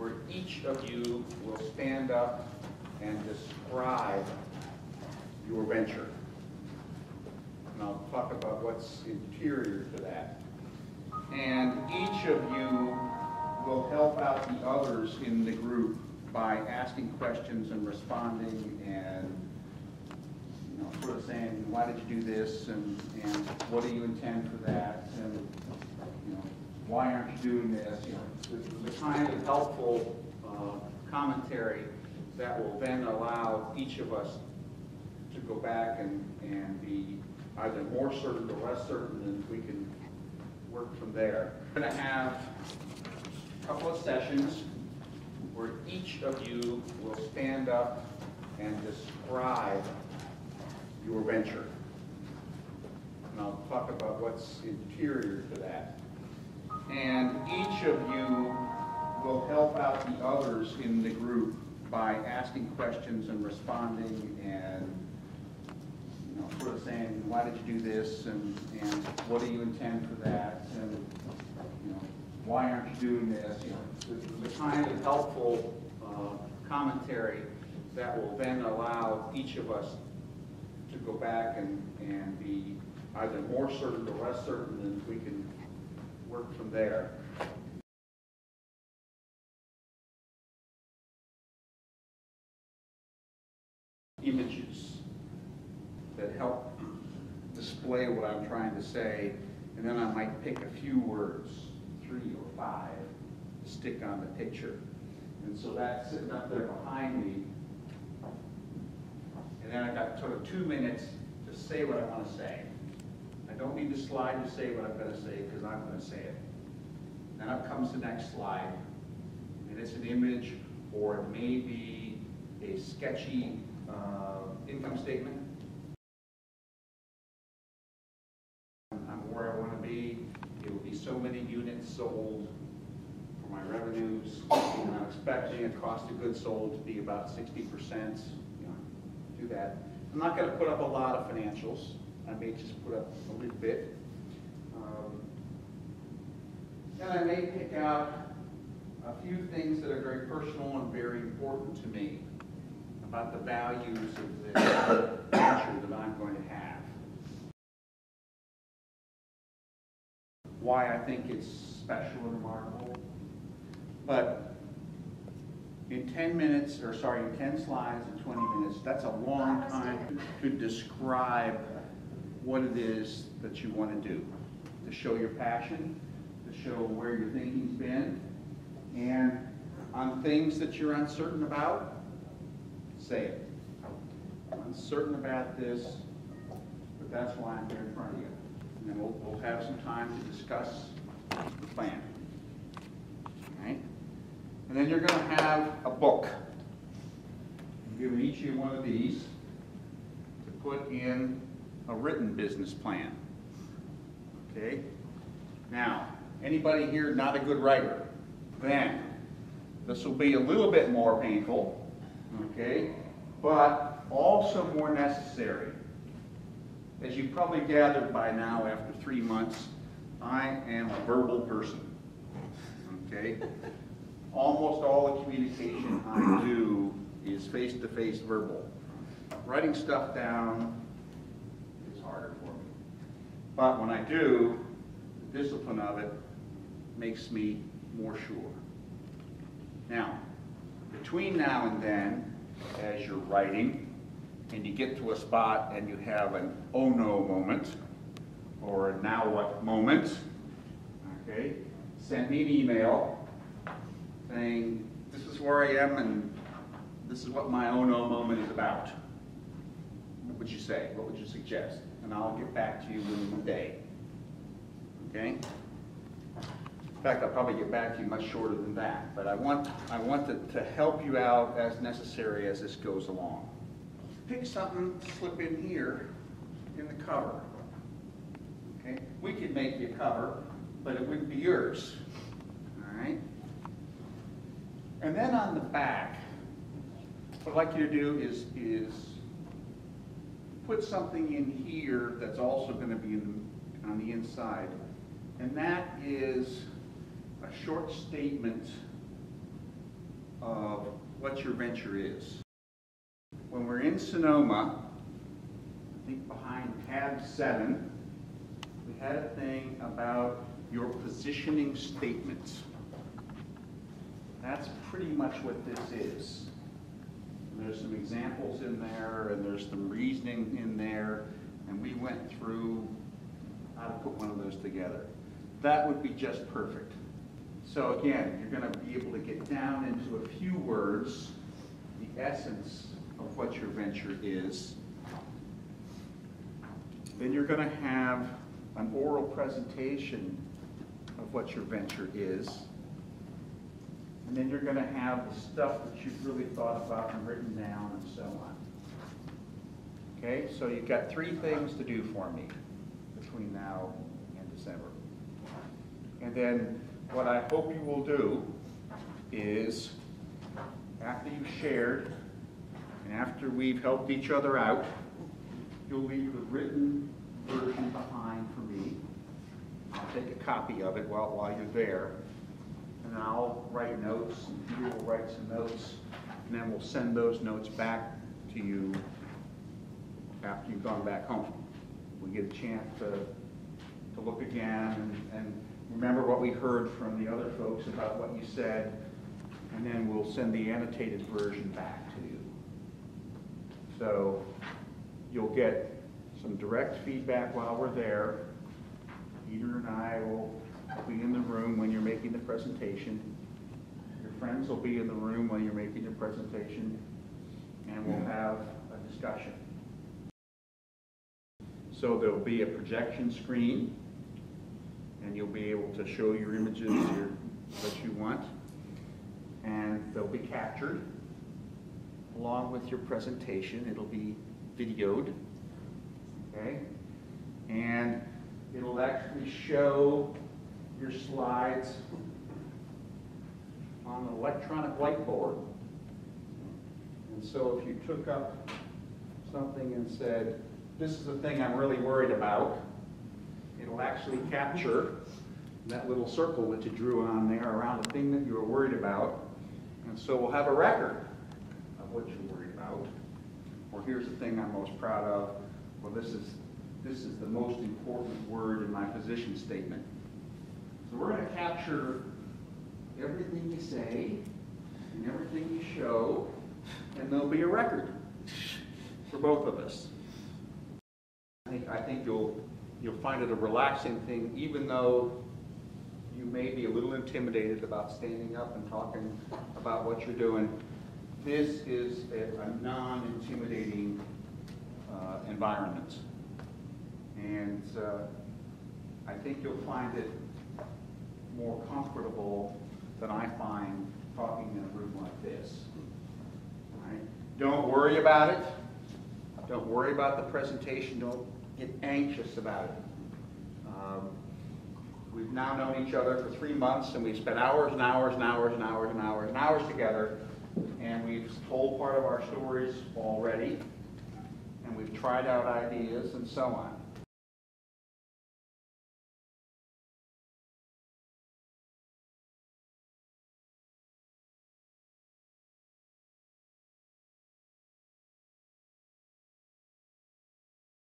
where each of you will stand up and describe your venture. And I'll talk about what's interior to that. And each of you will help out the others in the group by asking questions and responding and sort of saying, why did you do this, and what do you intend for that, and why aren't you doing this? The kind of helpful commentary that will then allow each of us to go back and be either more certain or less certain, and we can work from there. We're going to have a couple of sessions where each of you will stand up and describe your venture. And I'll talk about what's interior to that. And each of you will help out the others in the group by asking questions and responding and sort of saying, why did you do this, and what do you intend for that, and why aren't you doing this? The kind of helpful commentary that will then allow each of us to go back and be either more certain or less certain, and we can work from there. Images that help display what I'm trying to say, and then I might pick a few words, 3 or 5, to stick on the picture. And so that's sitting up there behind me. And then I got sort of 2 minutes to say what I want to say. I don't need the slide to say what I'm going to say, because I'm going to say it. Then up comes the next slide, and it's an image, or it may be a sketchy income statement. I'm where I want to be. It will be so many units sold for my revenues. And I'm expecting a cost of goods sold to be about 60%. Do that. I'm not going to put up a lot of financials. I may just put up a little bit. And I may pick out a few things that are very personal and very important to me about the values of the venture that I'm going to have. Why I think it's special and remarkable. But in 10 slides and 20 minutes, that's a long time to describe what it is that you want to do. To show your passion, to show where your thinking's been, and on things that you're uncertain about, say it. I'm uncertain about this, but that's why I'm here in front of you. And then we'll have some time to discuss the plan. All right? And then you're going to have a book. I'm giving each of you one of these to put in a written business plan. Okay? Now, anybody here not a good writer? Then this will be a little bit more painful, okay, but also more necessary. As you probably gathered by now after 3 months, I am a verbal person, okay? Almost all the communication I do is face-to-face verbal. Writing stuff down is harder for me. But when I do, the discipline of it makes me more sure. Now, between now and then, as you're writing, and you get to a spot and you have an oh no moment, or a now what moment, okay, send me an email saying, this is where I am and this is what my oh no moment is about. What would you say? What would you suggest? And I'll get back to you within the day. Okay? In fact, I'll probably get back to you much shorter than that, but I want to help you out as necessary as this goes along. Pick something, slip in here in the cover. Okay? We could make you a cover, but it wouldn't be yours. All right? And then on the back, what I'd like you to do is put something in here that's also going to be on the inside, and that is a short statement of what your venture is. When we're in Sonoma, I think behind tab 7, we had a thing about your positioning statements. That's pretty much what this is. And there's some examples in there, and there's some reasoning in there, and we went through how to put one of those together. That would be just perfect. So again, you're going to be able to get down into a few words, the essence of what your venture is. Then you're going to have an oral presentation of what your venture is. And then you're going to have the stuff that you've really thought about and written down and so on. Okay, so you've got 3 things to do for me between now and December. And then what I hope you will do is, after you've shared and after we've helped each other out, you'll leave the written version behind for me. I'll take a copy of it while you're there, and then I'll write notes, and Peter will write some notes, and then we'll send those notes back to you after you've gone back home. We get a chance to look again and remember what we heard from the other folks about what you said, and then we'll send the annotated version back to you. So you'll get some direct feedback while we're there. Peter and I will be in the room when you're making the presentation. Your friends will be in the room when you're making the presentation, and we'll have a discussion. So there'll be a projection screen, and you'll be able to show your images that you want, and they'll be captured along with your presentation. It'll be videoed, okay? And it'll actually show your slides on an electronic whiteboard. And so if you took up something and said, this is the thing I'm really worried about, it'll actually capture that little circle that you drew on there around the thing that you were worried about. And so we'll have a record of what you're worried about. Or here's the thing I'm most proud of. Well, this is the most important word in my position statement. So we're going to capture everything you say and everything you show, and there'll be a record for both of us. I think you'll find it a relaxing thing, even though you may be a little intimidated about standing up and talking about what you're doing. This is a non-intimidating environment. And I think you'll find it more comfortable than I find talking in a room like this. All right? Don't worry about it. Don't worry about the presentation. Don't get anxious about it. We've now known each other for 3 months, and we've spent hours and hours and hours and hours and hours and hours together, and we've told part of our stories already, and we've tried out ideas and so on.